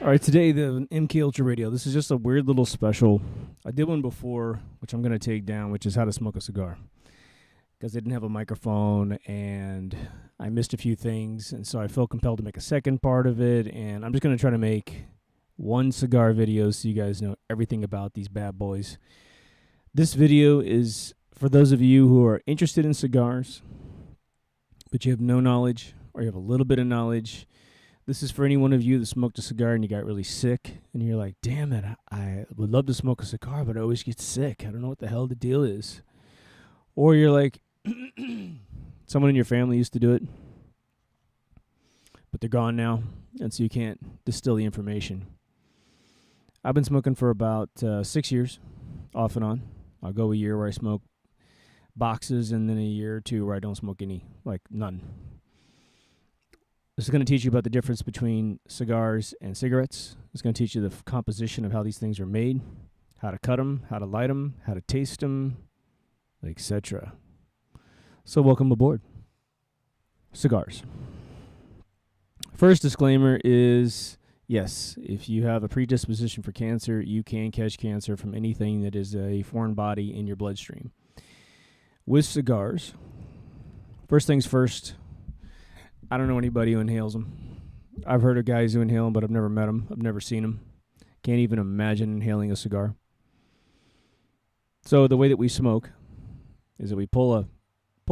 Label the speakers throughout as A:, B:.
A: All right, today the MK Ultra Radio. This is just a weird little special. I did one before, which I'm going to take down, which is how to smoke a cigar. Because I didn't have a microphone and I missed a few things, and so I felt compelled to make a second part of it. And I'm just going to try to make one cigar video so you guys know everything about these bad boys. This video is for those of you who are interested in cigars, but you have no knowledge or you have a little bit of knowledge. This is for any one of you that smoked a cigar and you got really sick and you're like, damn it, I would love to smoke a cigar, but I always get sick. I don't know what the hell the deal is. Or you're like, someone in your family used to do it, but they're gone now, and so you can't distill the information. I've been smoking for about 6 years, off and on. I'll go a year where I smoke boxes and then a year or two where I don't smoke any, like none. This is going to teach you about the difference between cigars and cigarettes. It's going to teach you the composition of how these things are made, how to cut them, how to light them, how to taste them, etc. So welcome aboard. Cigars. First disclaimer is, yes, if you have a predisposition for cancer, you can catch cancer from anything that is a foreign body in your bloodstream. With cigars, first things first, I don't know anybody who inhales them. I've heard of guys who inhale them, but I've never met them. I've never seen them. Can't even imagine inhaling a cigar. So the way that we smoke is that we pull a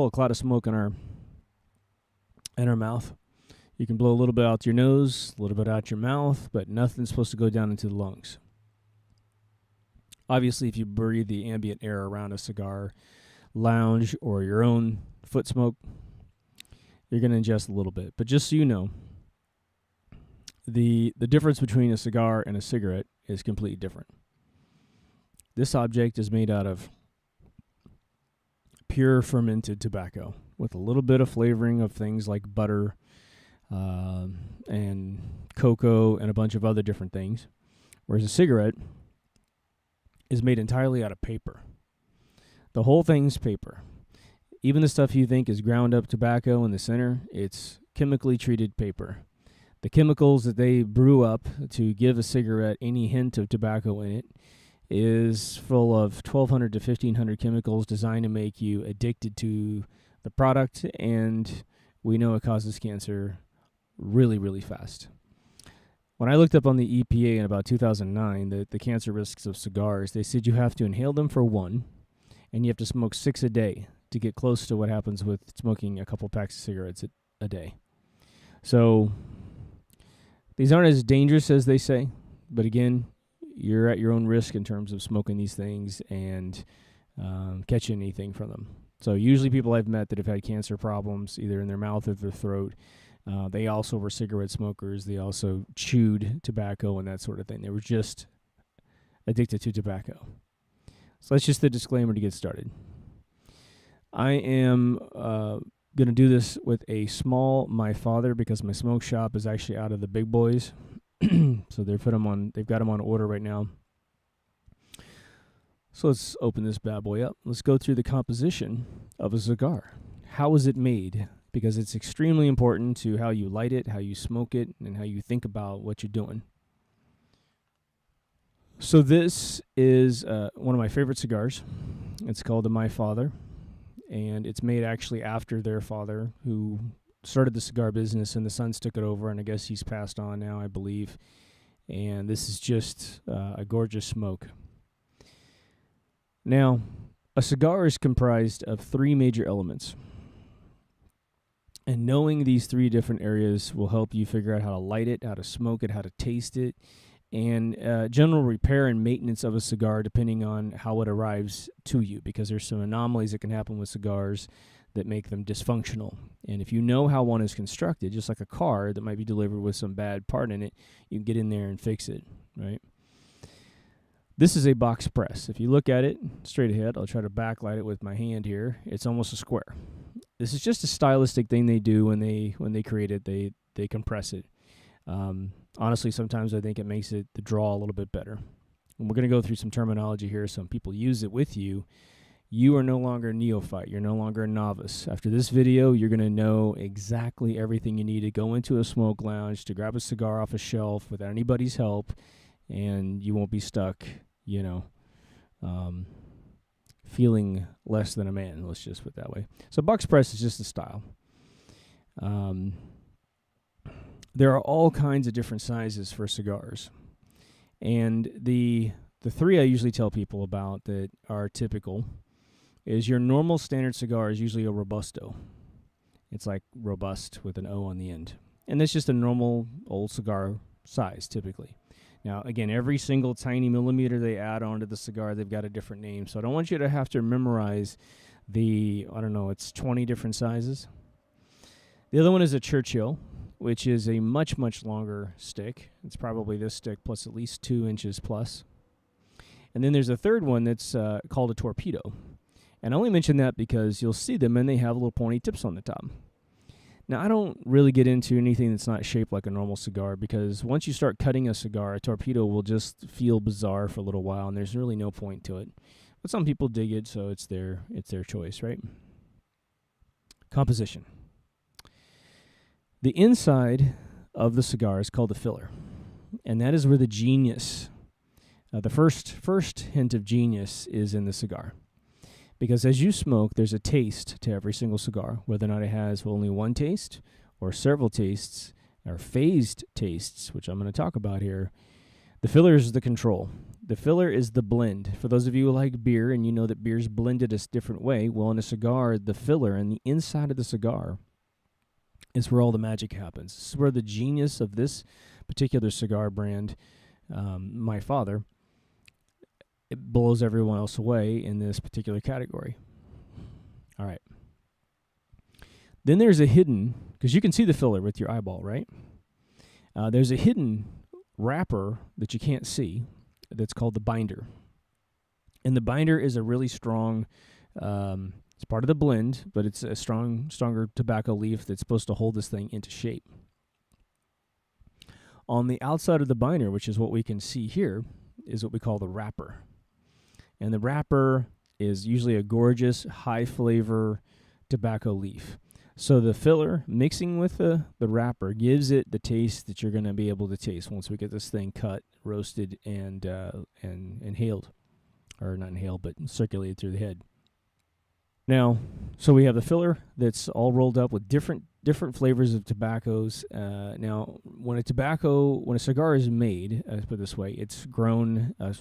A: cloud of smoke in our mouth. You can blow a little bit out your nose, a little bit out your mouth, but nothing's supposed to go down into the lungs. Obviously, if you breathe the ambient air around a cigar lounge or your own foot smoke, you're going to ingest a little bit. But just so you know, the difference between a cigar and a cigarette is completely different. This object is made out of pure fermented tobacco with a little bit of flavoring of things like butter and cocoa and a bunch of other different things, whereas a cigarette is made entirely out of paper. The whole thing's paper. Even the stuff you think is ground up tobacco in the center, it's chemically treated paper. The chemicals that they brew up to give a cigarette any hint of tobacco in it is full of 1,200 to 1,500 chemicals designed to make you addicted to the product, and we know it causes cancer really, really fast. When I looked up on the EPA in about 2009, the cancer risks of cigars, they said you have to inhale them for one, and you have to smoke 6 a day to get close to what happens with smoking a couple packs of cigarettes a day. So these aren't as dangerous as they say, but again, you're at your own risk in terms of smoking these things and catching anything from them. So usually people I've met that have had cancer problems, either in their mouth or their throat, they also were cigarette smokers. They also chewed tobacco and that sort of thing. They were just addicted to tobacco. So that's just the disclaimer to get started. I am going to do this with a small My Father because my smoke shop is actually out of the big boys. So they've got them on order right now. So let's open this bad boy up. Let's go through the composition of a cigar. How is it made? Because it's extremely important to how you light it, how you smoke it, and how you think about what you're doing. So this is one of my favorite cigars. It's called the My Father, and it's made actually after their father, who started the cigar business, and the sons took it over, and I guess he's passed on now, I believe. And this is just a gorgeous smoke. Now, a cigar is comprised of 3 major elements. And knowing these 3 different areas will help you figure out how to light it, how to smoke it, how to taste it, and general repair and maintenance of a cigar depending on how it arrives to you, because there's some anomalies that can happen with cigars that make them dysfunctional. And if you know how one is constructed, just like a car that might be delivered with some bad part in it, you can get in there and fix it, right? This is a box press. If you look at it straight ahead, I'll try to backlight it with my hand here. It's almost a square. This is just a stylistic thing they do when they create it. They compress it. Honestly, sometimes I think it makes the draw a little bit better. And we're going to go through some terminology here. Some people use it with you. you are no longer a neophyte. You're no longer a novice. After this video, you're going to know exactly everything you need to go into a smoke lounge, to grab a cigar off a shelf without anybody's help, and you won't be stuck, feeling less than a man. Let's just put it that way. So Buck's Press is just a style. There are all kinds of different sizes for cigars. And the three I usually tell people about that are typical is your normal standard cigar is usually a Robusto. It's like robust with an O on the end. And that's just a normal old cigar size, typically. Now, again, every single tiny millimeter they add onto the cigar, they've got a different name. So I don't want you to have to memorize it's 20 different sizes. The other one is a Churchill, which is a much, much longer stick. It's probably this stick plus at least 2 inches plus. And then there's a third one that's called a Torpedo. And I only mention that because you'll see them and they have little pointy tips on the top. Now, I don't really get into anything that's not shaped like a normal cigar because once you start cutting a cigar, a Torpedo will just feel bizarre for a little while and there's really no point to it. But some people dig it, so it's their choice, right? Composition. The inside of the cigar is called the filler, and that is where the genius, the first hint of genius is in the cigar. Because as you smoke, there's a taste to every single cigar, whether or not it has only one taste or several tastes or phased tastes, which I'm going to talk about here. The filler is the control. The filler is the blend. For those of you who like beer and you know that beer's blended a different way, well, in a cigar, the filler and the inside of the cigar is where all the magic happens. This is where the genius of this particular cigar brand, my father, it blows everyone else away in this particular category. All right. Then there's a hidden, because you can see the filler with your eyeball, right? There's a hidden wrapper that you can't see that's called the binder. And the binder is a really strong, it's part of the blend, but it's a stronger tobacco leaf that's supposed to hold this thing into shape. On the outside of the binder, which is what we can see here, is what we call the wrapper. And the wrapper is usually a gorgeous, high-flavor tobacco leaf. So the filler mixing with the wrapper gives it the taste that you're going to be able to taste once we get this thing cut, roasted, and inhaled. Or not inhaled, but circulated through the head. Now, so we have the filler that's all rolled up with different flavors of tobaccos. Now, when a cigar is made, let's put it this way, it's grown, a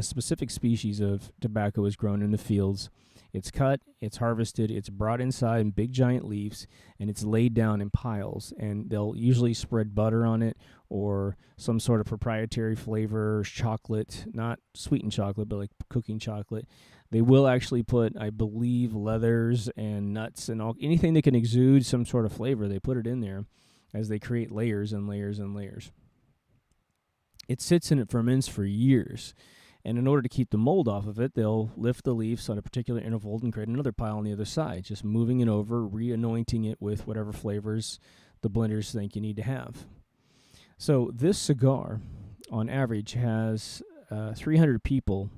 A: specific species of tobacco is grown in the fields. It's cut, it's harvested, it's brought inside in big giant leaves, and it's laid down in piles. And they'll usually spread butter on it or some sort of proprietary flavor, chocolate, not sweetened chocolate, but like cooking chocolate. They will actually put, I believe, leathers and nuts and anything that can exude some sort of flavor. They put it in there as they create layers and layers and layers. It sits and it ferments for years. And in order to keep the mold off of it, they'll lift the leaves on a particular interval and create another pile on the other side, just moving it over, re-anointing it with whatever flavors the blenders think you need to have. So this cigar, on average, has 300 people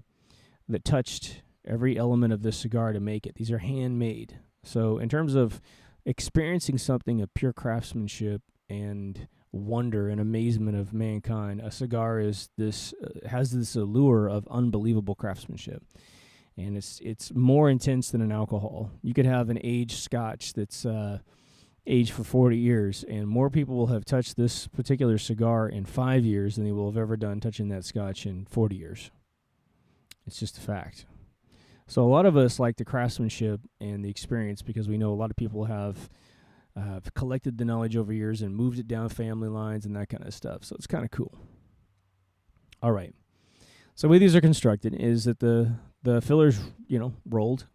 A: that touched every element of this cigar to make it. These are handmade. So in terms of experiencing something of pure craftsmanship and wonder and amazement of mankind, a cigar is has this allure of unbelievable craftsmanship, and it's more intense than an alcohol. You could have an aged Scotch that's aged for 40 years, and more people will have touched this particular cigar in 5 years than they will have ever done touching that Scotch in 40 years. It's just a fact. So a lot of us like the craftsmanship and the experience because we know a lot of people have collected the knowledge over years and moved it down family lines and that kind of stuff. So it's kind of cool. All right. So the way these are constructed is that the filler's, rolled.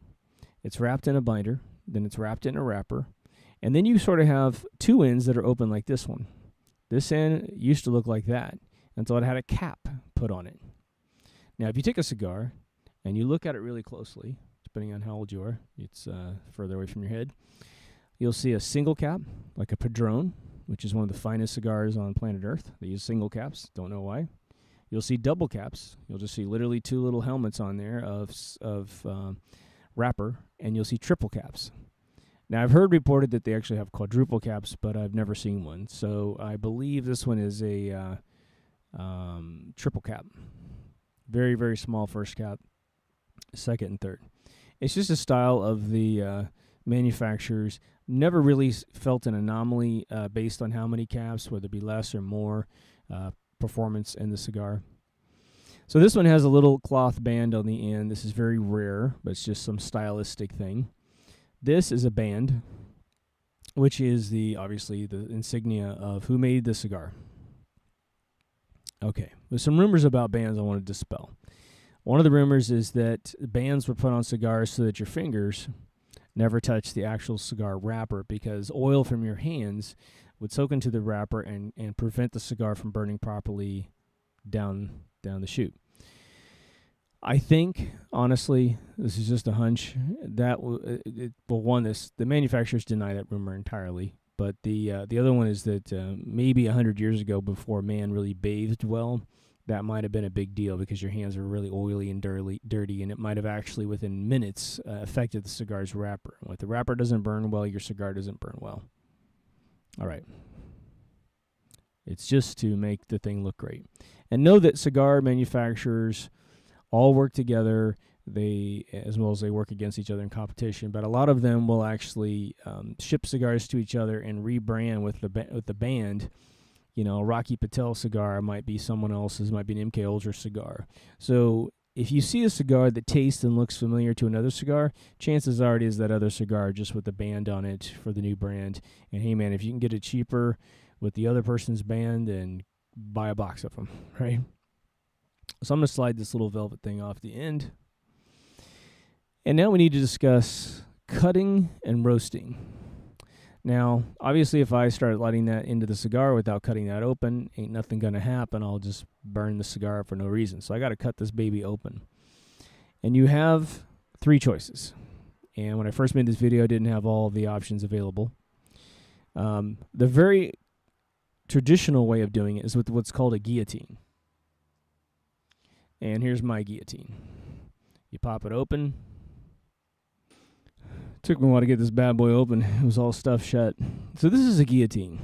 A: It's wrapped in a binder. Then it's wrapped in a wrapper. And then you sort of have two ends that are open like this one. This end used to look like that until it had a cap put on it. Now, if you take a cigar and you look at it really closely, depending on how old you are, it's further away from your head, you'll see a single cap, like a Padron, which is one of the finest cigars on planet Earth. They use single caps. Don't know why. You'll see double caps. You'll just see literally two little helmets on there of wrapper, and you'll see triple caps. Now, I've heard reported that they actually have quadruple caps, but I've never seen one. So I believe this one is a triple cap. Very, very small first cap, second and third. It's just a style of the manufacturers. Never really felt an anomaly based on how many caps, whether it be less or more performance in the cigar. So this one has a little cloth band on the end. This is very rare, but it's just some stylistic thing. This is a band, which is obviously the insignia of who made the cigar. Okay, there's some rumors about bands I want to dispel. One of the rumors is that bands were put on cigars so that your fingers never touch the actual cigar wrapper, because oil from your hands would soak into the wrapper and prevent the cigar from burning properly down the chute. I think, honestly, this is just a hunch, that the manufacturers deny that rumor entirely, but the other one is that maybe 100 years ago, before man really bathed well, that might have been a big deal because your hands were really oily and dirty, and it might have actually, within minutes, affected the cigar's wrapper. If the wrapper doesn't burn well, your cigar doesn't burn well. All right. It's just to make the thing look great. And know that cigar manufacturers all work together, as well as they work against each other in competition. But a lot of them will actually ship cigars to each other and rebrand with the band. You know, a Rocky Patel cigar might be someone else's, might be an MK Ultra cigar. So if you see a cigar that tastes and looks familiar to another cigar, chances are it is that other cigar just with the band on it for the new brand. And hey, man, if you can get it cheaper with the other person's band, then buy a box of them, right? So I'm going to slide this little velvet thing off the end. And now we need to discuss cutting and roasting. Now, obviously, if I start lighting that into the cigar without cutting that open, ain't nothing going to happen. I'll just burn the cigar for no reason. So I got to cut this baby open. And you have 3 choices. And when I first made this video, I didn't have all of the options available. The very traditional way of doing it is with what's called a guillotine. And here's my guillotine. You pop it open. Took me a while to get this bad boy open. It was all stuffed shut. So this is a guillotine,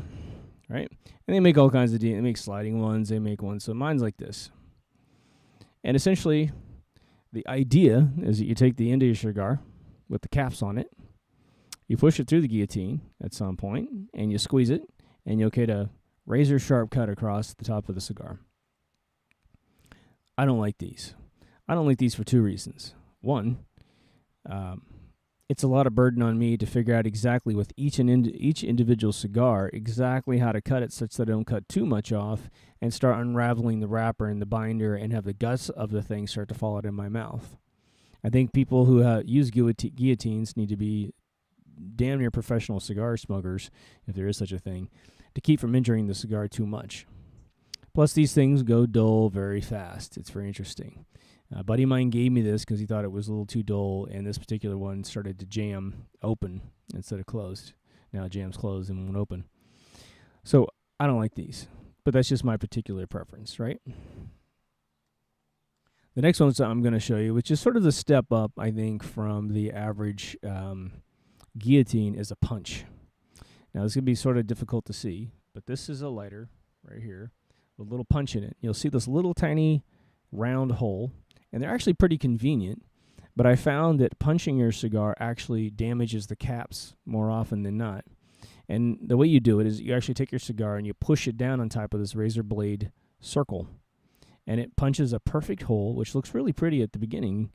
A: right? And they make all kinds of they make sliding ones. They make ones. So mine's like this. And essentially, the idea is that you take the end of your cigar with the caps on it. You push it through the guillotine at some point, and you squeeze it, and you'll get a razor sharp cut across the top of the cigar. I don't like these. I don't like these for 2 reasons. One, it's a lot of burden on me to figure out exactly with each individual cigar exactly how to cut it such that I don't cut too much off and start unraveling the wrapper and the binder and have the guts of the thing start to fall out in my mouth. I think people who use guillotines need to be damn near professional cigar smokers, if there is such a thing, to keep from injuring the cigar too much. Plus, these things go dull very fast. It's very interesting. A buddy of mine gave me this because he thought it was a little too dull, and this particular one started to jam open instead of closed. Now it jams closed and won't open. So I don't like these, but that's just my particular preference, right? The next one I'm going to show you, which is sort of the step up, I think, from the average guillotine, is a punch. Now, this is going to be sort of difficult to see, but this is a lighter right here with a little punch in it. You'll see this little tiny round hole, and they're actually pretty convenient, but I found that punching your cigar actually damages the caps more often than not. And the way you do it is you actually take your cigar and you push it down on top of this razor blade circle, and it punches a perfect hole, which looks really pretty at the beginning,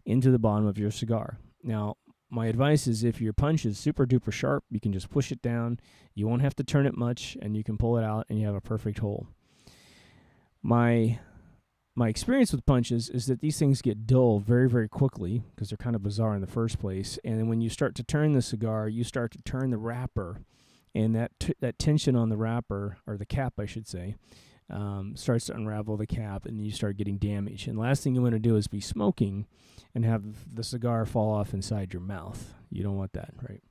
A: into the bottom of your cigar. Now, my advice is if your punch is super duper sharp, you can just push it down. You won't have to turn it much, and you can pull it out, and you have a perfect hole. My experience with punches is that these things get dull very, very quickly because they're kind of bizarre in the first place. And then when you start to turn the cigar, you start to turn the wrapper, and that tension on the wrapper, or the cap, I should say, starts to unravel the cap, and you start getting damage. And the last thing you want to do is be smoking and have the cigar fall off inside your mouth. You don't want that, right?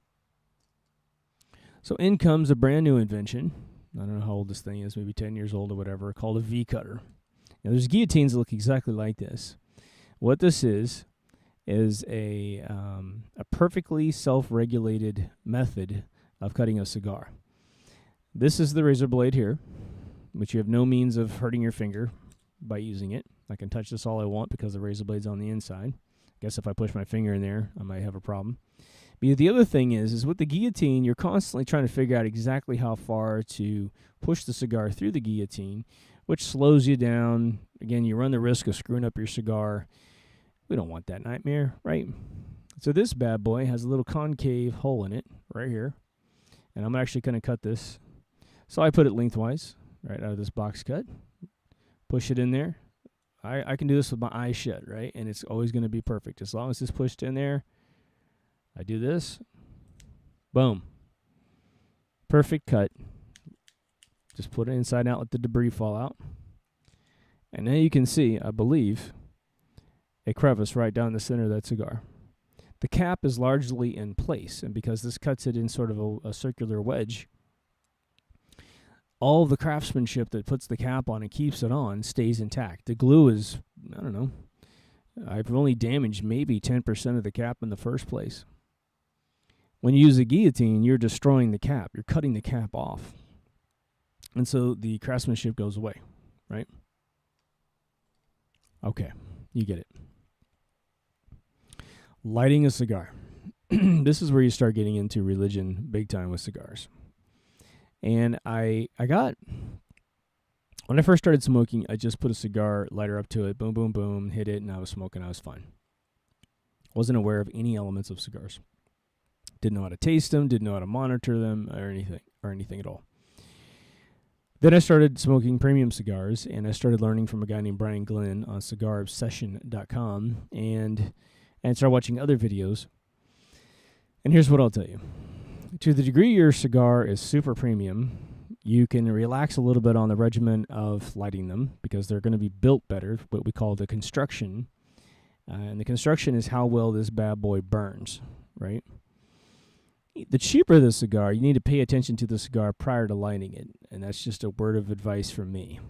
A: So in comes a brand new invention. I don't know how old this thing is, maybe 10 years old or whatever, called a V-cutter. Now, there's guillotines that look exactly like this. What this is is a perfectly self-regulated method of cutting a cigar. This is the razor blade here, which you have no means of hurting your finger by using it. I can touch this all I want because the razor blade's on the inside. I guess if I push my finger in there, I might have a problem. But the other thing is with the guillotine, you're constantly trying to figure out exactly how far to push the cigar through the guillotine, which slows you down. Again, you run the risk of screwing up your cigar. We don't want that nightmare, right? So this bad boy has a little concave hole in it right here. And I'm actually going to cut this. So I put it lengthwise right out of this box cut. Push it in there. I can do this with my eyes shut, right? And it's always going to be perfect. As long as it's pushed in there, I do this. Boom. Perfect cut. Just put it inside out, let the debris fall out. And now you can see, I believe, a crevice right down the center of that cigar. The cap is largely in place, and because this cuts it in sort of a circular wedge, all of the craftsmanship that puts the cap on and keeps it on stays intact. The glue is, I don't know, I've only damaged maybe 10% of the cap in the first place. When you use a guillotine, you're destroying the cap. You're cutting the cap off. And so the craftsmanship goes away, right? Okay, you get it. Lighting a cigar. This is where you start getting into religion big time with cigars. And I got, when I first started smoking, I just put a cigar lighter up to it, boom, boom, boom, hit it, and I was smoking. I was fine. Wasn't aware of any elements of cigars. Didn't know how to taste them, didn't know how to monitor them, or anything at all. Then I started smoking premium cigars, and I started learning from a guy named Brian Glenn on cigarobsession.com, and started watching other videos. And here's what I'll tell you. To the degree your cigar is super premium, you can relax a little bit on the regimen of lighting them because they're going to be built better, what we call the construction. And the construction is how well this bad boy burns, right? The cheaper the cigar, you need to pay attention to the cigar prior to lighting it. And that's just a word of advice from me.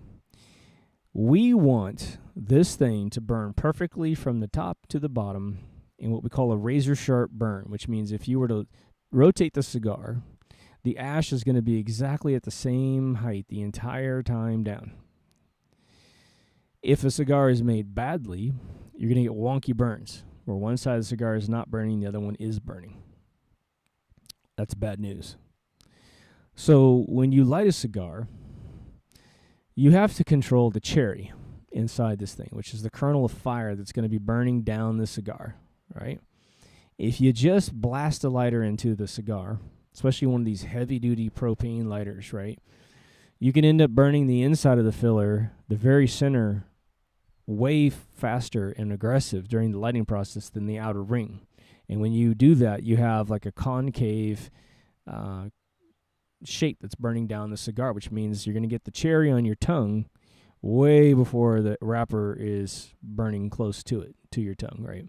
A: We want this thing to burn perfectly from the top to the bottom in what we call a razor sharp burn, which means if you were to rotate the cigar, the ash is going to be exactly at the same height the entire time down. If a cigar is made badly, you're going to get wonky burns, where one side of the cigar is not burning, the other one is burning. That's bad news. So when you light a cigar, you have to control the cherry inside this thing, which is the kernel of fire that's going to be burning down the cigar, right? If you just blast a lighter into the cigar, especially one of these heavy-duty propane lighters, right, you can end up burning the inside of the filler, the very center, way faster and aggressive during the lighting process than the outer ring. And when you do that, you have like a concave shape that's burning down the cigar, which means you're going to get the cherry on your tongue way before the wrapper is burning close to it, to your tongue, right?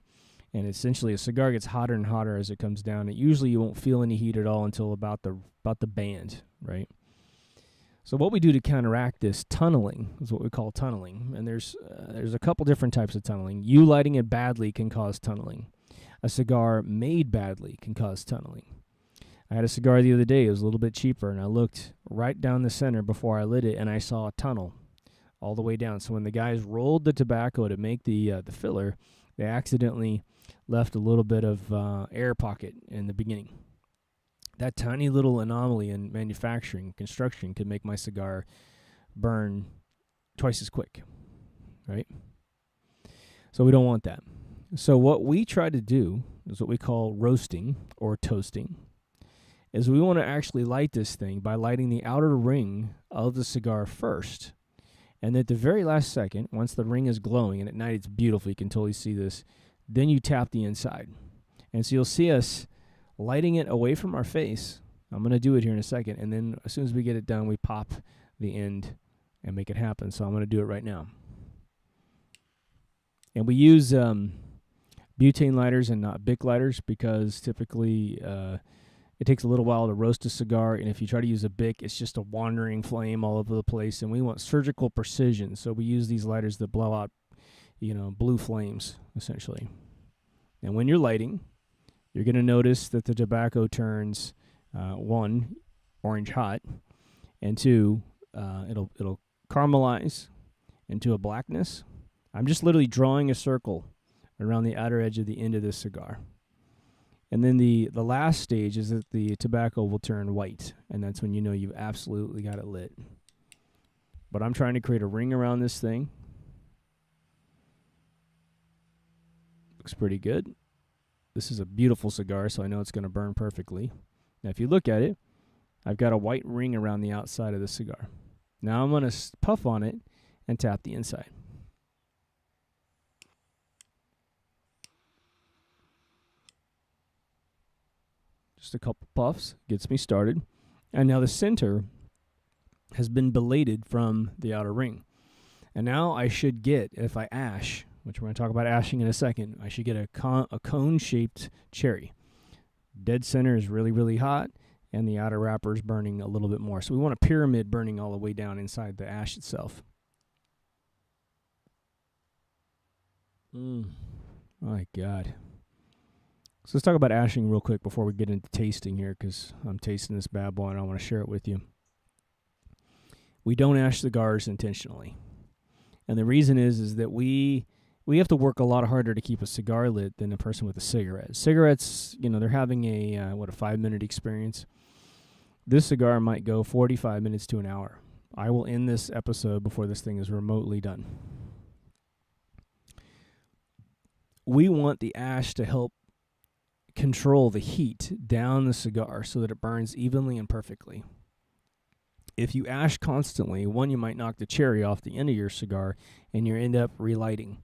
A: And essentially, a cigar gets hotter and hotter as it comes down. And usually, you won't feel any heat at all until about the band, right? So what we do to counteract this tunneling is what we call tunneling. And there's a couple different types of tunneling. You lighting it badly can cause tunneling. A cigar made badly can cause tunneling. I had a cigar the other day. It was a little bit cheaper, and I looked right down the center before I lit it, and I saw a tunnel all the way down. So when the guys rolled the tobacco to make the filler, they accidentally left a little bit of air pocket in the beginning. That tiny little anomaly in manufacturing, construction, could make my cigar burn twice as quick, right? So we don't want that. So what we try to do is what we call roasting or toasting, is we want to actually light this thing by lighting the outer ring of the cigar first. And at the very last second, once the ring is glowing, and at night it's beautiful, you can totally see this, then you tap the inside. And so you'll see us lighting it away from our face. I'm going to do it here in a second. And then as soon as we get it done, we pop the end and make it happen. So I'm going to do it right now. And we use butane lighters and not Bic lighters because typically it takes a little while to roast a cigar. And if you try to use a Bic, it's just a wandering flame all over the place. And we want surgical precision. So we use these lighters that blow out, blue flames, essentially. And when you're lighting, you're going to notice that the tobacco turns, one, orange hot, and two, it'll caramelize into a blackness. I'm just literally drawing a circle around the outer edge of the end of this cigar. And then the last stage is that the tobacco will turn white, and that's when you know you've absolutely got it lit. But I'm trying to create a ring around this thing. Looks pretty good. This is a beautiful cigar, so I know it's going to burn perfectly. Now, if you look at it, I've got a white ring around the outside of the cigar. Now I'm going to puff on it and tap the inside. Just a couple puffs gets me started. And now the center has been belated from the outer ring. And now I should get, if I ash, which we're going to talk about ashing in a second, I should get a cone-shaped cherry. Dead center is really, really hot, and the outer wrapper is burning a little bit more. So we want a pyramid burning all the way down inside the ash itself. My God. So let's talk about ashing real quick before we get into tasting here, because I'm tasting this bad boy and I want to share it with you. We don't ash cigars intentionally. And the reason is that we have to work a lot harder to keep a cigar lit than a person with a cigarette. Cigarettes, they're having a 5-minute experience. This cigar might go 45 minutes to an hour. I will end this episode before this thing is remotely done. We want the ash to help control the heat down the cigar so that it burns evenly and perfectly. If you ash constantly, one, you might knock the cherry off the end of your cigar and you end up relighting.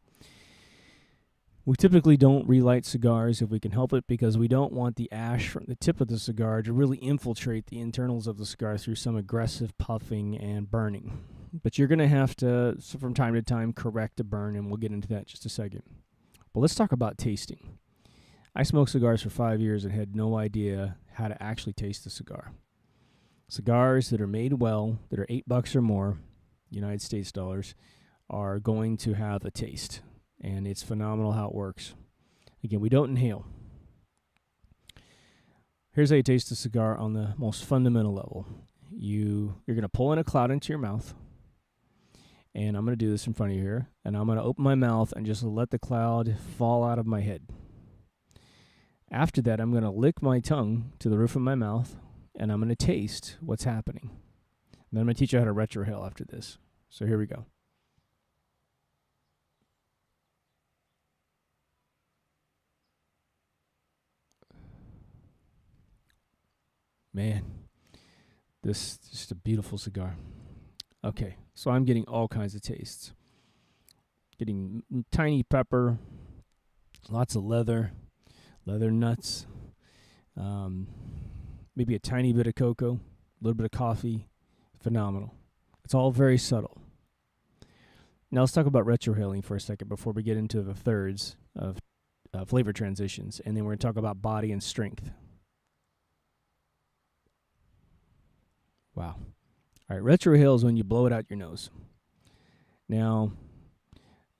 A: We typically don't relight cigars if we can help it, because we don't want the ash from the tip of the cigar to really infiltrate the internals of the cigar through some aggressive puffing and burning. But you're going to have to, from time to time, correct the burn, and we'll get into that in just a second. But let's talk about tasting. I smoked cigars for 5 years and had no idea how to actually taste a cigar. Cigars that are made well, that are $8 or more, United States dollars, are going to have a taste. And it's phenomenal how it works. Again, we don't inhale. Here's how you taste a cigar on the most fundamental level. You're going to pull in a cloud into your mouth. And I'm going to do this in front of you here. And I'm going to open my mouth and just let the cloud fall out of my head. After that, I'm going to lick my tongue to the roof of my mouth, and I'm going to taste what's happening. And then I'm going to teach you how to retrohale after this. So here we go. Man, this is just a beautiful cigar. Okay, so I'm getting all kinds of tastes. Getting tiny pepper, lots of leather nuts, maybe a tiny bit of cocoa, a little bit of coffee. Phenomenal. It's all very subtle. Now let's talk about retrohaling for a second before we get into the thirds of flavor transitions, and then we're going to talk about body and strength. Wow. All right, retrohale is when you blow it out your nose. Now,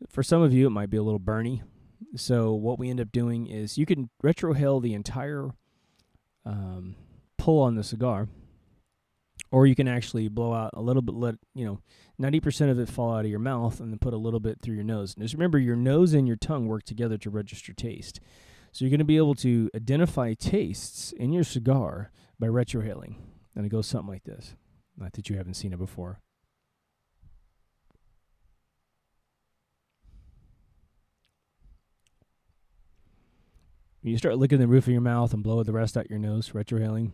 A: for some of you, it might be a little burny. So what we end up doing is you can retrohale the entire pull on the cigar, or you can actually blow out a little bit, let 90% of it fall out of your mouth, and then put a little bit through your nose. And just remember, your nose and your tongue work together to register taste. So you're going to be able to identify tastes in your cigar by retrohaling. And it goes something like this. Not that you haven't seen it before. When you start licking the roof of your mouth and blow the rest out your nose, retrohaling,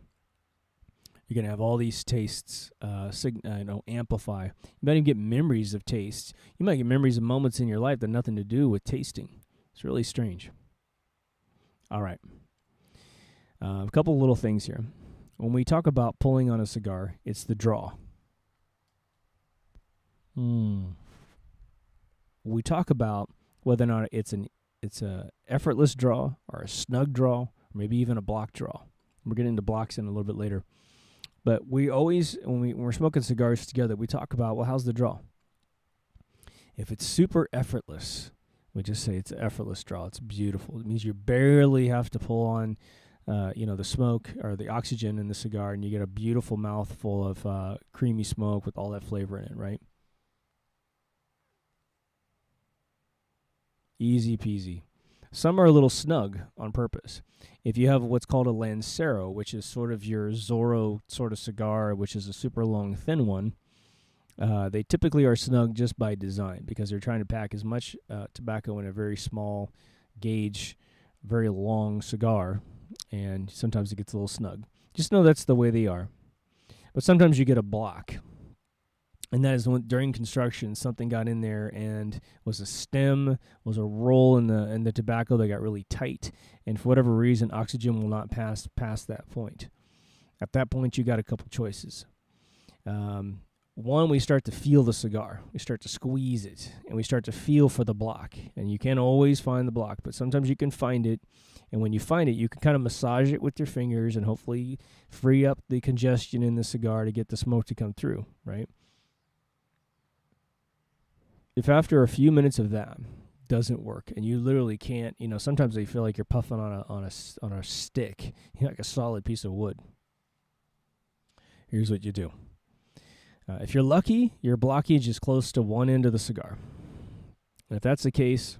A: you're going to have all these tastes amplify. You might even get memories of tastes. You might get memories of moments in your life that have nothing to do with tasting. It's really strange. All right. A couple little things here. When we talk about pulling on a cigar, it's the draw. We talk about whether or not it's a effortless draw or a snug draw, or maybe even a block draw. We're getting into blocks in a little bit later. But we always, when we're smoking cigars together, we talk about, well, how's the draw? If it's super effortless, We just say it's an effortless draw. It's beautiful. It means you barely have to pull on, the smoke or the oxygen in the cigar, and you get a beautiful mouthful of creamy smoke with all that flavor in it, right? Easy peasy. Some are a little snug on purpose. If you have what's called a Lancero, which is sort of your Zorro sort of cigar, which is a super long, thin one, they typically are snug just by design because they're trying to pack as much tobacco in a very small gauge, very long cigar, and sometimes it gets a little snug. Just know that's the way they are. But sometimes you get a block, and that is when during construction something got in there and was a stem, was a roll in the tobacco that got really tight, and for whatever reason oxygen will not pass past that point. At that point you got a couple choices. One, we start to feel the cigar. We start to squeeze it, and we start to feel for the block. And you can't always find the block, but sometimes you can find it. And when you find it, you can kind of massage it with your fingers and hopefully free up the congestion in the cigar to get the smoke to come through, right? If after a few minutes of that doesn't work, and you literally can't, sometimes they feel like you're puffing on a stick, like a solid piece of wood. Here's what you do. If you're lucky, your blockage is close to one end of the cigar. And if that's the case,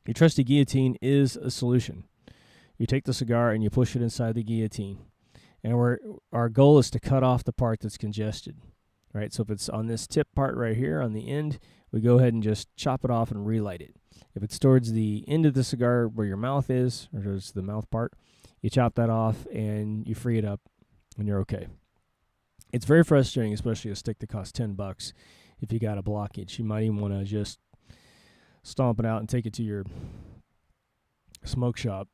A: your trusty guillotine is a solution. You take the cigar and you push it inside the guillotine. And our goal is to cut off the part that's congested. Right? So if it's on this tip part right here on the end, we go ahead and just chop it off and relight it. If it's towards the end of the cigar where your mouth is, or towards the mouth part, you chop that off and you free it up and you're okay. It's very frustrating, especially a stick that costs $10. If you got a blockage, you might even want to just stomp it out and take it to your smoke shop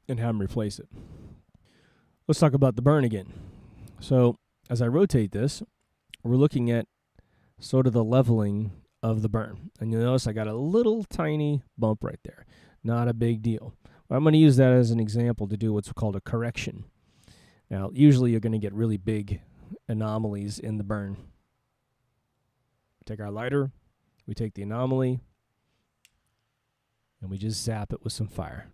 A: and have them replace it. Let's talk about the burn again. So as I rotate this, we're looking at sort of the leveling of the burn. And you'll notice I got a little tiny bump right there. Not a big deal. But I'm going to use that as an example to do what's called a correction. Now, usually you're going to get really big anomalies in the burn. Take our lighter, we take the anomaly, and we just zap it with some fire.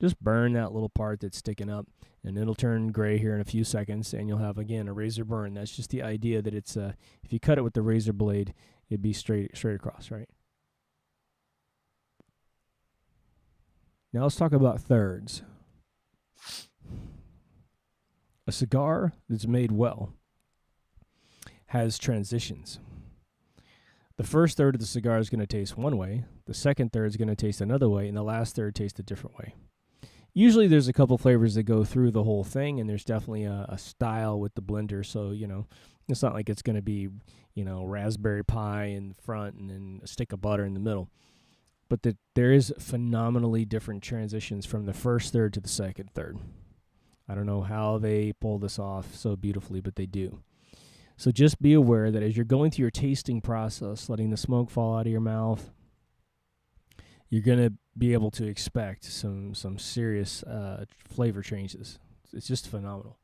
A: Just burn that little part that's sticking up, and it'll turn gray here in a few seconds, and you'll have, again, a razor burn. That's just the idea that it's if you cut it with the razor blade, it'd be straight across, right? Now let's talk about thirds. A cigar that's made well has transitions. The first third of the cigar is going to taste one way, the second third is going to taste another way, and the last third tastes a different way. Usually there's a couple flavors that go through the whole thing, and there's definitely a style with the blender, so, it's not like it's going to be, raspberry pie in the front and then a stick of butter in the middle. But there is phenomenally different transitions from the first third to the second third. I don't know how they pull this off so beautifully, but they do. So just be aware that as you're going through your tasting process, letting the smoke fall out of your mouth, you're going to be able to expect some serious flavor changes. It's just phenomenal.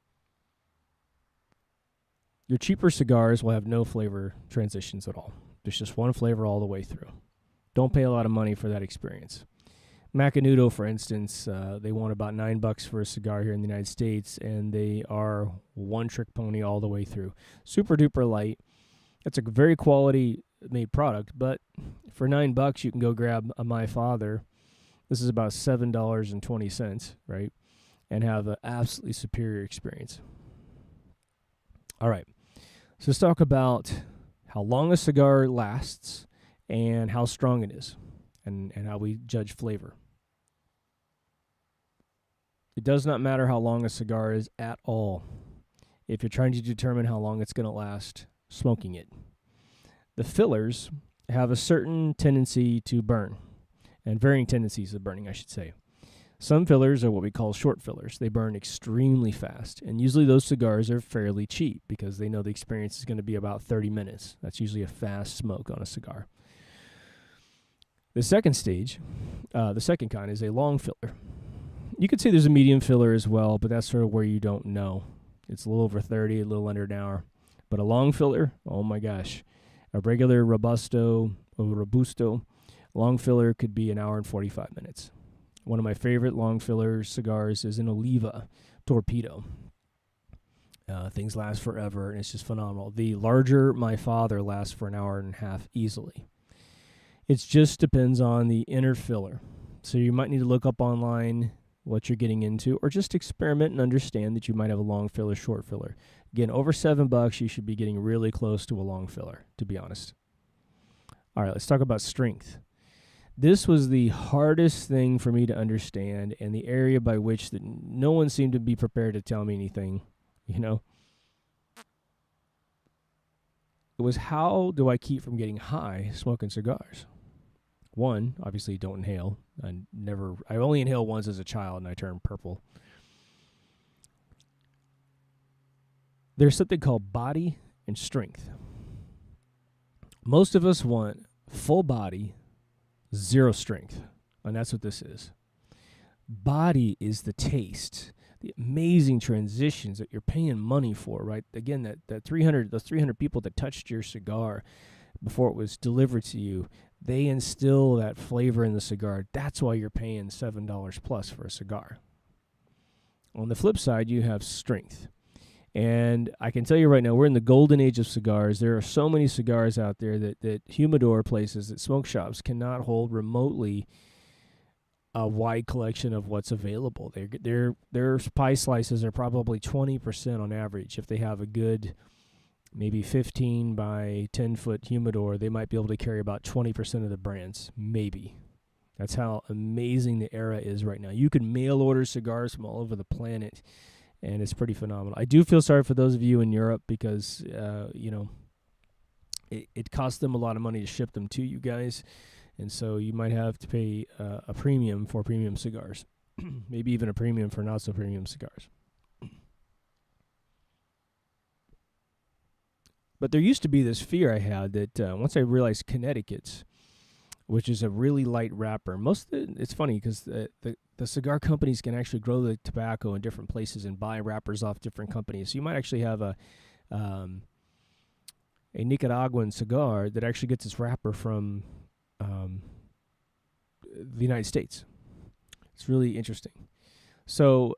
A: Your cheaper cigars will have no flavor transitions at all. There's just one flavor all the way through. Don't pay a lot of money for that experience. Macanudo, for instance, they want about $9 for a cigar here in the United States, and they are one-trick pony all the way through. Super duper light. It's a very quality made product, but for $9 you can go grab a My Father. This is about $7.20, right? And have an absolutely superior experience. All right, so let's talk about how long a cigar lasts and how strong it is, and how we judge flavor. It does not matter how long a cigar is at all if you're trying to determine how long it's going to last smoking it. The fillers have a certain tendency to burn, and varying tendencies of burning, I should say. Some fillers are what we call short fillers. They burn extremely fast, and usually those cigars are fairly cheap because they know the experience is going to be about 30 minutes. That's usually a fast smoke on a cigar. The second stage, the second kind, is a long filler. You could say there's a medium filler as well, but that's sort of where you don't know. It's a little over 30, a little under an hour. But a long filler, oh my gosh. A regular Robusto or Robusto Long filler could be an hour and 45 minutes. One of my favorite long filler cigars is an Oliva Torpedo. Things last forever, and it's just phenomenal. The larger My Father lasts for an hour and a half easily. It just depends on the inner filler. So you might need to look up online what you're getting into, or just experiment and understand that you might have a long filler, short filler. Again, over $7, you should be getting really close to a long filler, to be honest. All right, let's talk about strength. This was the hardest thing for me to understand, and the area by which that no one seemed to be prepared to tell me anything, It was, how do I keep from getting high smoking cigars? One, obviously don't inhale. I only inhaled once as a child, and I turned purple. There's something called body and strength. Most of us want full body, zero strength, and that's what this is. Body is the taste, the amazing transitions that you're paying money for, right? Again, those 300 people that touched your cigar before it was delivered to you, they instill that flavor in the cigar. That's why you're paying $7 plus for a cigar. On the flip side, you have strength. And I can tell you right now, we're in the golden age of cigars. There are so many cigars out there that humidor places, that smoke shops cannot hold remotely a wide collection of what's available. Their pie slices are probably 20% on average. If they have a good, maybe 15 by 10 foot humidor, they might be able to carry about 20% of the brands, maybe. That's how amazing the era is right now. You can mail order cigars from all over the planet, and it's pretty phenomenal. I do feel sorry for those of you in Europe because, it costs them a lot of money to ship them to you guys. And so you might have to pay a premium for premium cigars, maybe even a premium for not so premium cigars. But there used to be this fear I had that once I realized Connecticut's, which is a really light wrapper. It's funny because the cigar companies can actually grow the tobacco in different places and buy wrappers off different companies. So you might actually have a Nicaraguan cigar that actually gets its wrapper from the United States. It's really interesting. So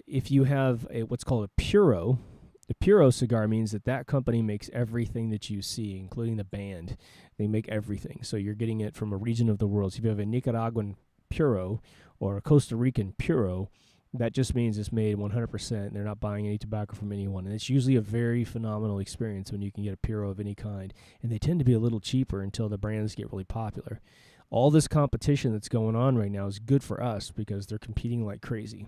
A: if you have what's called a Puro, the Puro cigar means that company makes everything that you see, including the band. They make everything. So you're getting it from a region of the world. So if you have a Nicaraguan Puro or a Costa Rican Puro, that just means it's made 100%. And they're not buying any tobacco from anyone. And it's usually a very phenomenal experience when you can get a Puro of any kind. And they tend to be a little cheaper until the brands get really popular. All this competition that's going on right now is good for us because they're competing like crazy.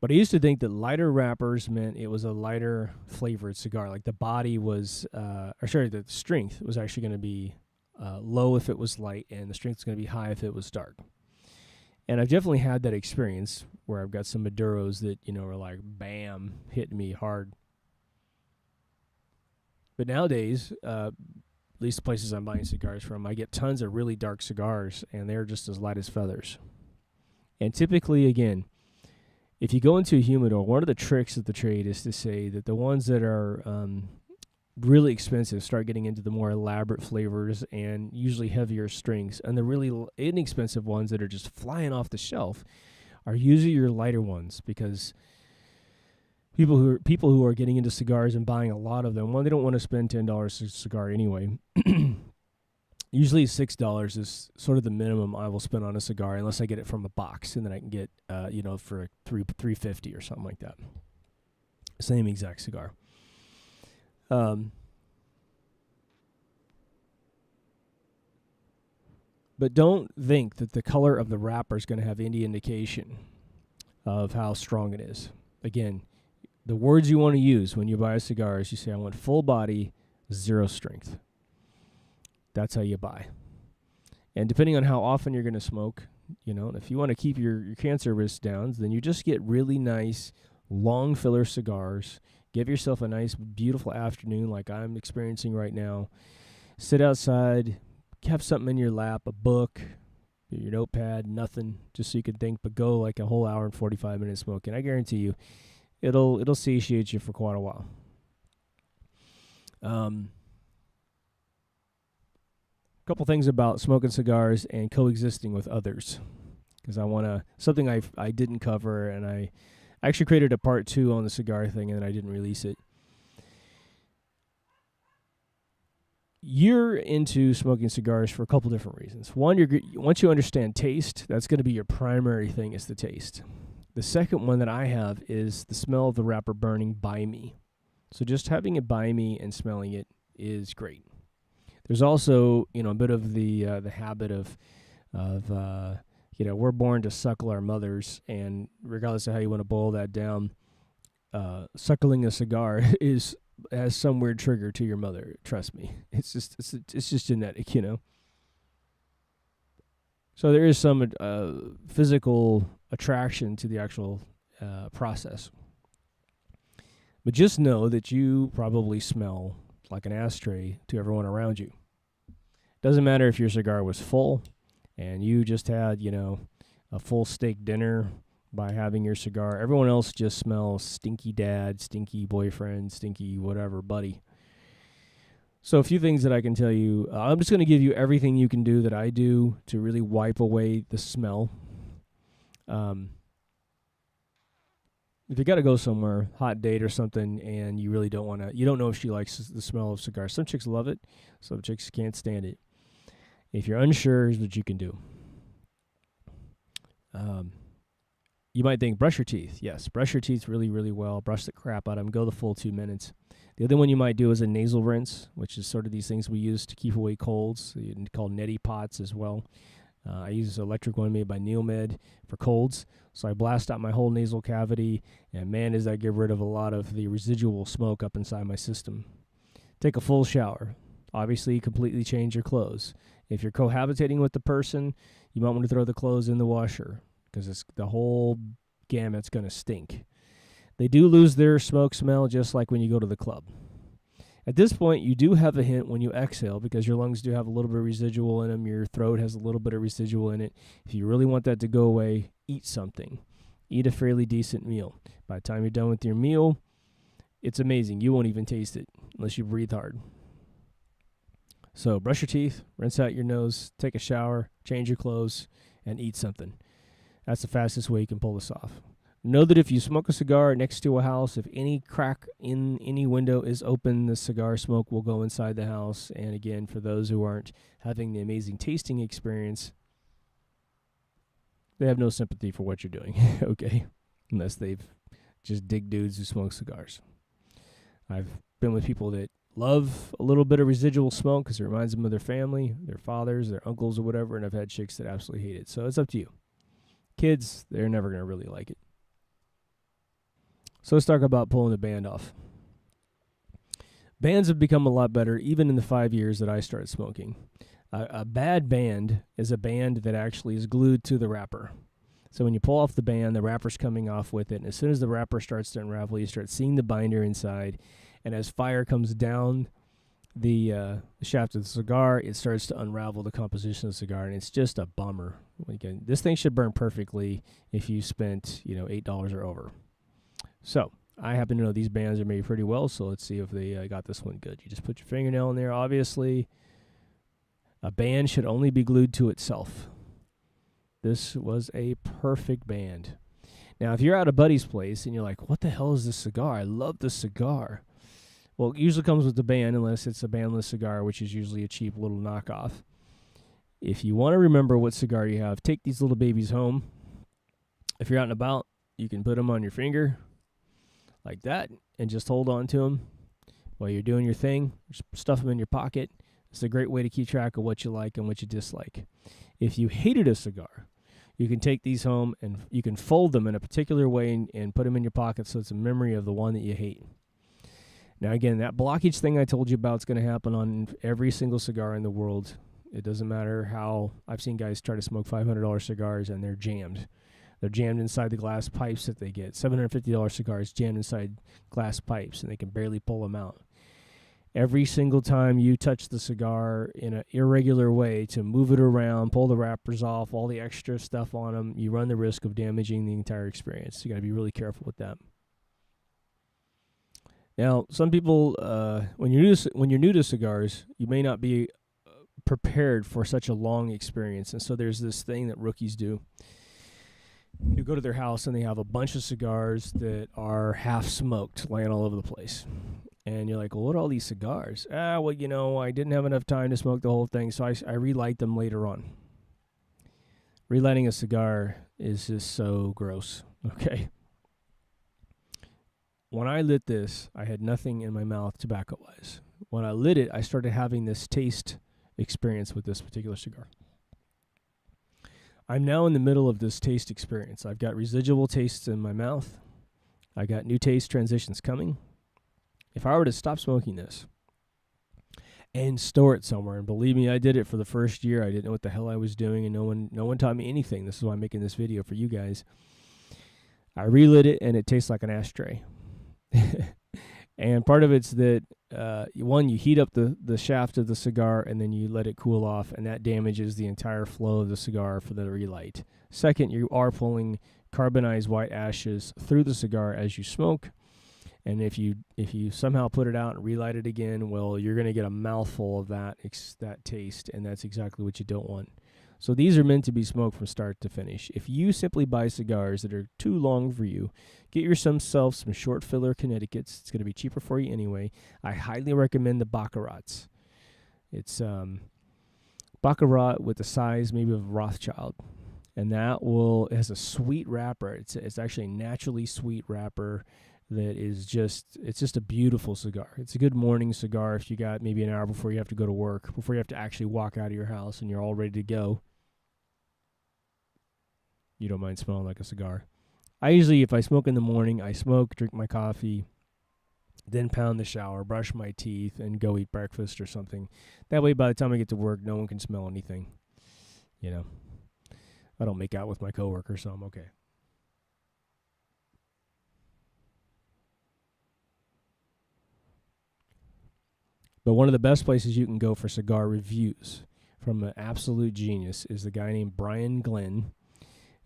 A: But I used to think that lighter wrappers meant it was a lighter flavored cigar. Like the body was, the strength was actually going to be low if it was light, and the strength is going to be high if it was dark. And I've definitely had that experience where I've got some Maduros that, are like, bam, hitting me hard. But nowadays, at least the places I'm buying cigars from, I get tons of really dark cigars, and they're just as light as feathers. And typically, again, if you go into a humidor, one of the tricks of the trade is to say that the ones that are really expensive start getting into the more elaborate flavors and usually heavier strings. And the really inexpensive ones that are just flying off the shelf are usually your lighter ones, because people who are getting into cigars and buying a lot of them, one, they don't want to spend $10 a cigar anyway. Usually $6 is sort of the minimum I will spend on a cigar, unless I get it from a box, and then I can get for $3.50 or something like that. Same exact cigar. But don't think that the color of the wrapper is going to have any indication of how strong it is. Again, the words you want to use when you buy a cigar is you say, I want full body, zero strength. That's how you buy. And depending on how often you're going to smoke, and if you want to keep your cancer risk down, then you just get really nice, long filler cigars. Give yourself a nice, beautiful afternoon like I'm experiencing right now. Sit outside, have something in your lap, a book, your notepad, nothing, just so you can think, but go like a whole hour and 45 minutes smoking. I guarantee you, it'll satiate you for quite a while. A couple things about smoking cigars and coexisting with others, because I want to, something I didn't cover, and I actually created a part 2 on the cigar thing, and then I didn't release it. You're into smoking cigars for a couple different reasons. One, once you understand taste, that's going to be your primary thing, is the taste. The second one that I have is the smell of the wrapper burning by me. So just having it by me and smelling it is great. There's also, a bit of the habit of we're born to suckle our mothers, and regardless of how you want to boil that down, suckling a cigar has some weird trigger to your mother. Trust me, it's just genetic, So there is some physical attraction to the actual process. But just know that you probably smell like an ashtray to everyone around you. Doesn't matter if your cigar was full and you just had, a full steak dinner by having your cigar. Everyone else just smells stinky dad, stinky boyfriend, stinky whatever buddy. So a few things that I can tell you. I'm just going to give you everything you can do that I do to really wipe away the smell. If you got to go somewhere, hot date or something, and you really don't want to, you don't know if she likes the smell of cigars. Some chicks love it. Some chicks can't stand it. If you're unsure, here's what you can do. You might think, brush your teeth. Yes, brush your teeth really, really well. Brush the crap out of them. Go the full 2 minutes. The other one you might do is a nasal rinse, which is sort of these things we use to keep away colds, called neti pots as well. I use an electric one made by Neomed for colds. So I blast out my whole nasal cavity, and man, does that get rid of a lot of the residual smoke up inside my system. Take a full shower. Obviously, completely change your clothes. If you're cohabitating with the person, you might want to throw the clothes in the washer, because the whole gamut's going to stink. They do lose their smoke smell just like when you go to the club. At this point, you do have a hint when you exhale, because your lungs do have a little bit of residual in them. Your throat has a little bit of residual in it. If you really want that to go away, eat something. Eat a fairly decent meal. By the time you're done with your meal, it's amazing. You won't even taste it unless you breathe hard. So brush your teeth, rinse out your nose, take a shower, change your clothes, and eat something. That's the fastest way you can pull this off. Know that if you smoke a cigar next to a house, if any crack in any window is open, the cigar smoke will go inside the house. And again, for those who aren't having the amazing tasting experience, they have no sympathy for what you're doing, okay? Unless they've just dig dudes who smoke cigars. I've been with people that love a little bit of residual smoke because it reminds them of their family, their fathers, their uncles, or whatever, and I've had chicks that absolutely hate it. So it's up to you. Kids, they're never going to really like it. So let's talk about pulling the band off. Bands have become a lot better even in the 5 years that I started smoking. A bad band is a band that actually is glued to the wrapper. So when you pull off the band, the wrapper's coming off with it, and as soon as the wrapper starts to unravel, you start seeing the binder inside, and as fire comes down the shaft of the cigar, it starts to unravel the composition of the cigar, and it's just a bummer. Again, this thing should burn perfectly if you spent $8 or over. So I happen to know these bands are made pretty well, so let's see if they got this one good. You just put your fingernail in there. Obviously, a band should only be glued to itself. This was a perfect band. Now, if you're at a buddy's place and you're like, what the hell is this cigar? I love this cigar. Well, it usually comes with the band unless it's a bandless cigar, which is usually a cheap little knockoff. If you want to remember what cigar you have, take these little babies home. If you're out and about, you can put them on your finger like that and just hold on to them while you're doing your thing. Just stuff them in your pocket. It's a great way to keep track of what you like and what you dislike. If you hated a cigar, you can take these home and you can fold them in a particular way and put them in your pocket so it's a memory of the one that you hate. Now, again, that blockage thing I told you about is going to happen on every single cigar in the world. It doesn't matter how. I've seen guys try to smoke $500 cigars and they're jammed. They're jammed inside the glass pipes that they get. $750 cigars jammed inside glass pipes, and they can barely pull them out. Every single time you touch the cigar in an irregular way to move it around, pull the wrappers off, all the extra stuff on them, you run the risk of damaging the entire experience. You got to be really careful with that. Now, some people, when you're new to cigars, you may not be prepared for such a long experience. And so there's this thing that rookies do. You go to their house and they have a bunch of cigars that are half smoked laying all over the place. And you're like, well, what are all these cigars? Well, I didn't have enough time to smoke the whole thing, so I relight them later on. Relighting a cigar is just so gross, okay? When I lit this, I had nothing in my mouth tobacco-wise. When I lit it, I started having this taste experience with this particular cigar. I'm now in the middle of this taste experience. I've got residual tastes in my mouth. I got new taste transitions coming. If I were to stop smoking this and store it somewhere, and believe me, I did it for the first year. I didn't know what the hell I was doing, and no one taught me anything. This is why I'm making this video for you guys. I relit it, and it tastes like an ashtray. And part of it's that, one, you heat up the shaft of the cigar, and then you let it cool off, and that damages the entire flow of the cigar for the relight. Second, you are pulling carbonized white ashes through the cigar as you smoke, and if you somehow put it out and relight it again, well, you're going to get a mouthful of that taste, and that's exactly what you don't want. So these are meant to be smoked from start to finish. If you simply buy cigars that are too long for you, get yourself some short filler Connecticut's. It's going to be cheaper for you anyway. I highly recommend the Baccarats. It's Baccarat with the size maybe of Rothschild. And it has a sweet wrapper. It's actually a naturally sweet wrapper that is just a beautiful cigar. It's a good morning cigar if you got maybe an hour before you have to go to work, before you have to actually walk out of your house and you're all ready to go. You don't mind smelling like a cigar. I usually, if I smoke in the morning, I smoke, drink my coffee, then pound the shower, brush my teeth, and go eat breakfast or something. That way, by the time I get to work, no one can smell anything. I don't make out with my coworker, so I'm okay. But one of the best places you can go for cigar reviews from an absolute genius is the guy named Brian Glenn.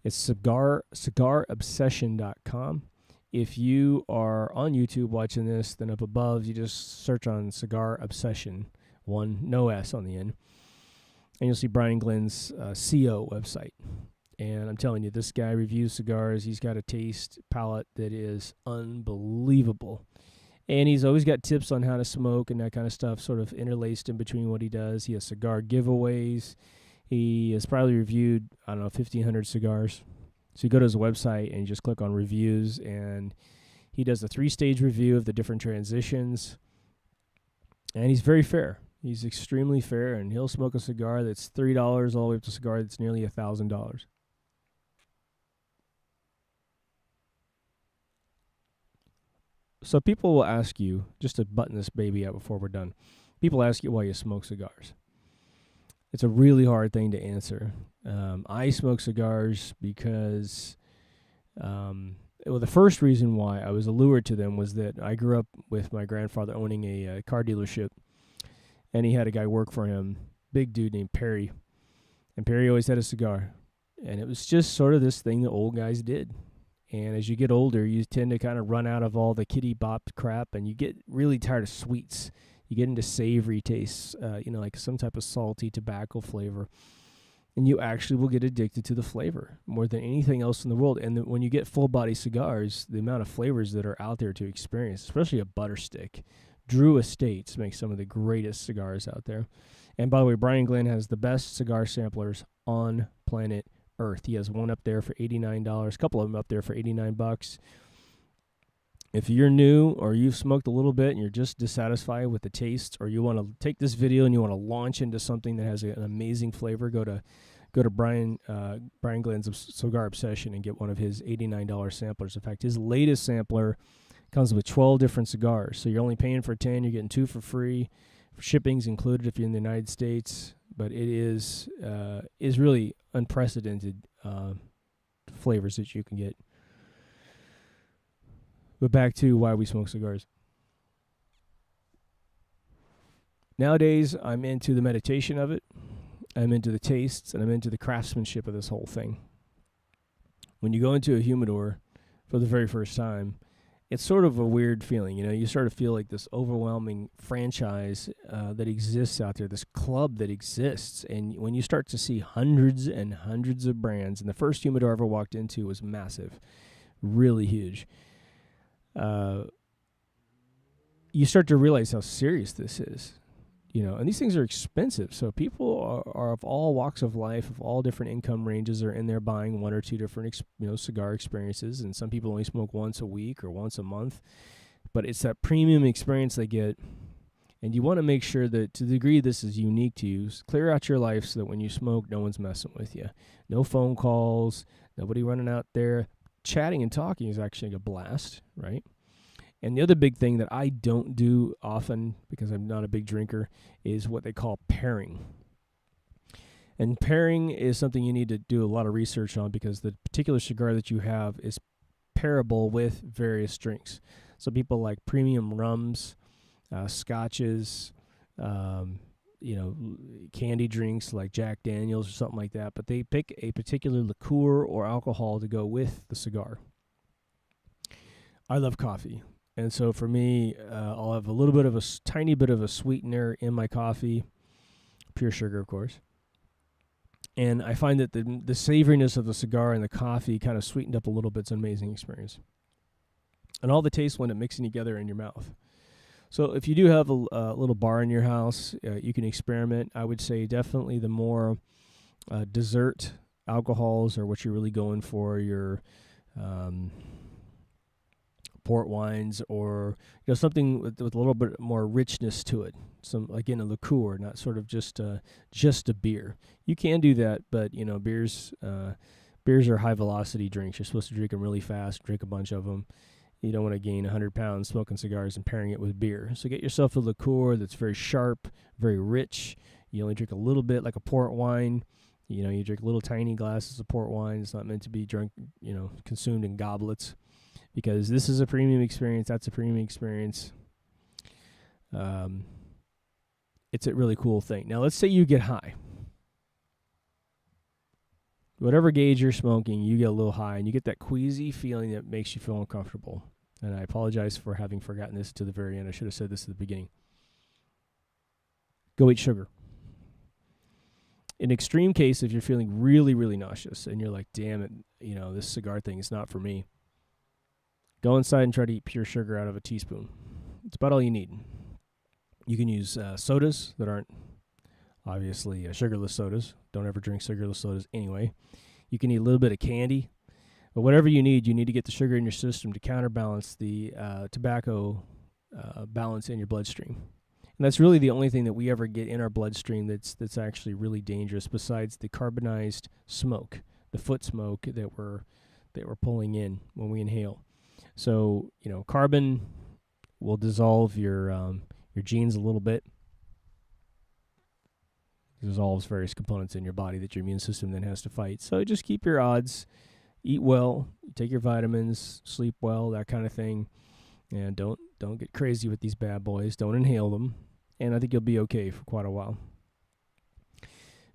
A: It's cigarobsession.com. If you are on YouTube watching this, then up above, you just search on Cigar Obsession, no S on the end, and you'll see Brian Glenn's CO website. And I'm telling you, this guy reviews cigars. He's got a taste palette that is unbelievable. And he's always got tips on how to smoke and that kind of stuff sort of interlaced in between what he does. He has cigar giveaways. He has probably reviewed, 1,500 cigars. So you go to his website and you just click on reviews, and he does a 3-stage review of the different transitions. And he's very fair. He's extremely fair, and he'll smoke a cigar that's $3 all the way up to a cigar that's nearly $1,000. So people will ask you, just to button this baby up before we're done, people ask you why you smoke cigars. It's a really hard thing to answer. I smoke cigars because, the first reason why I was allured to them was that I grew up with my grandfather owning a car dealership, and he had a guy work for him, big dude named Perry, and Perry always had a cigar, and it was just sort of this thing that old guys did. And as you get older, you tend to kind of run out of all the kitty bop crap, and you get really tired of sweets. You get into savory tastes, like some type of salty tobacco flavor. And you actually will get addicted to the flavor more than anything else in the world. And when you get full-body cigars, the amount of flavors that are out there to experience, especially a butter stick. Drew Estates makes some of the greatest cigars out there. And by the way, Brian Glenn has the best cigar samplers on planet Earth. He has one up there for $89, a couple of them up there for $89. If you're new or you've smoked a little bit and you're just dissatisfied with the taste, or you want to take this video and you want to launch into something that has an amazing flavor, go to Brian Glenn's Cigar Obsession and get one of his $89 samplers. In fact, his latest sampler comes with 12 different cigars. So you're only paying for 10, you're getting 2 for free. Shipping's included if you're in the United States, but it is really unprecedented flavors that you can get. But back to why we smoke cigars. Nowadays, I'm into the meditation of it. I'm into the tastes, and I'm into the craftsmanship of this whole thing. When you go into a humidor for the very first time, it's sort of a weird feeling. You sort of feel like this overwhelming franchise that exists out there, this club that exists. And when you start to see hundreds and hundreds of brands, and the first humidor I ever walked into was massive, really huge, you start to realize how serious this is. And these things are expensive. So people are of all walks of life, of all different income ranges, are in there buying one or two different, cigar experiences. And some people only smoke once a week or once a month. But it's that premium experience they get. And you want to make sure that to the degree this is unique to you, clear out your life so that when you smoke, no one's messing with you. No phone calls, nobody running out there. Chatting and talking is actually a blast, right? And the other big thing that I don't do often, because I'm not a big drinker, is what they call pairing. And pairing is something you need to do a lot of research on, because the particular cigar that you have is pairable with various drinks. So people like premium rums, scotches, candy drinks like Jack Daniels or something like that. But they pick a particular liqueur or alcohol to go with the cigar. I love coffee. And so for me, I'll have a little bit of tiny bit of a sweetener in my coffee, pure sugar, of course. And I find that the savoriness of the cigar and the coffee kind of sweetened up a little bit. It's an amazing experience. And all the tastes wind up mixing together in your mouth. So if you do have a little bar in your house, you can experiment. I would say definitely the more dessert alcohols are what you're really going for. Your port wines, or something with a little bit more richness to it. Some, again, a liqueur, not sort of just a beer. You can do that, but beers are high velocity drinks. You're supposed to drink them really fast, drink a bunch of them. You don't want to gain 100 pounds smoking cigars and pairing it with beer. So get yourself a liqueur that's very sharp, very rich. You only drink a little bit, like a port wine. You drink little tiny glasses of port wine. It's not meant to be drunk, consumed in goblets. Because this is a premium experience, that's a premium experience. It's a really cool thing. Now, let's say you get high. Whatever gauge you're smoking, you get a little high, and you get that queasy feeling that makes you feel uncomfortable. And I apologize for having forgotten this to the very end. I should have said this at the beginning. Go eat sugar. In extreme case, if you're feeling really, really nauseous, and you're like, damn it, this cigar thing is not for me, go inside and try to eat pure sugar out of a teaspoon. It's about all you need. You can use sodas that aren't obviously sugarless sodas. Don't ever drink sugarless sodas anyway. You can eat a little bit of candy. But whatever you need to get the sugar in your system to counterbalance the tobacco balance in your bloodstream. And that's really the only thing that we ever get in our bloodstream that's actually really dangerous, besides the carbonized smoke, the foot smoke that we're pulling in when we inhale. So, carbon will dissolve your genes a little bit. It dissolves various components in your body that your immune system then has to fight. So just keep your odds. Eat well, take your vitamins, sleep well, that kind of thing. And don't get crazy with these bad boys. Don't inhale them. And I think you'll be okay for quite a while.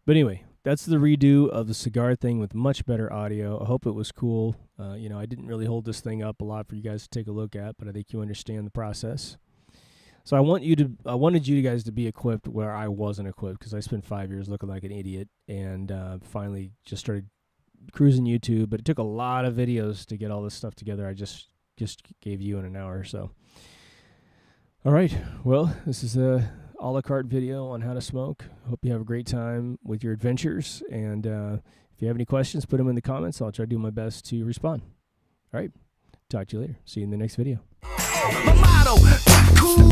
A: But anyway, that's the redo of the cigar thing with much better audio. I hope it was cool. I didn't really hold this thing up a lot for you guys to take a look at, but I think you understand the process. So I wanted you guys to be equipped where I wasn't equipped, because I spent 5 years looking like an idiot, and finally just started cruising YouTube. But it took a lot of videos to get all this stuff together. I just gave you in an hour or so. All right. Well, this is a a la carte video on how to smoke. Hope you have a great time with your adventures. And if you have any questions, put them in the comments. I'll try to do my best to respond. All right. Talk to you later. See you in the next video.
B: My motto, cool.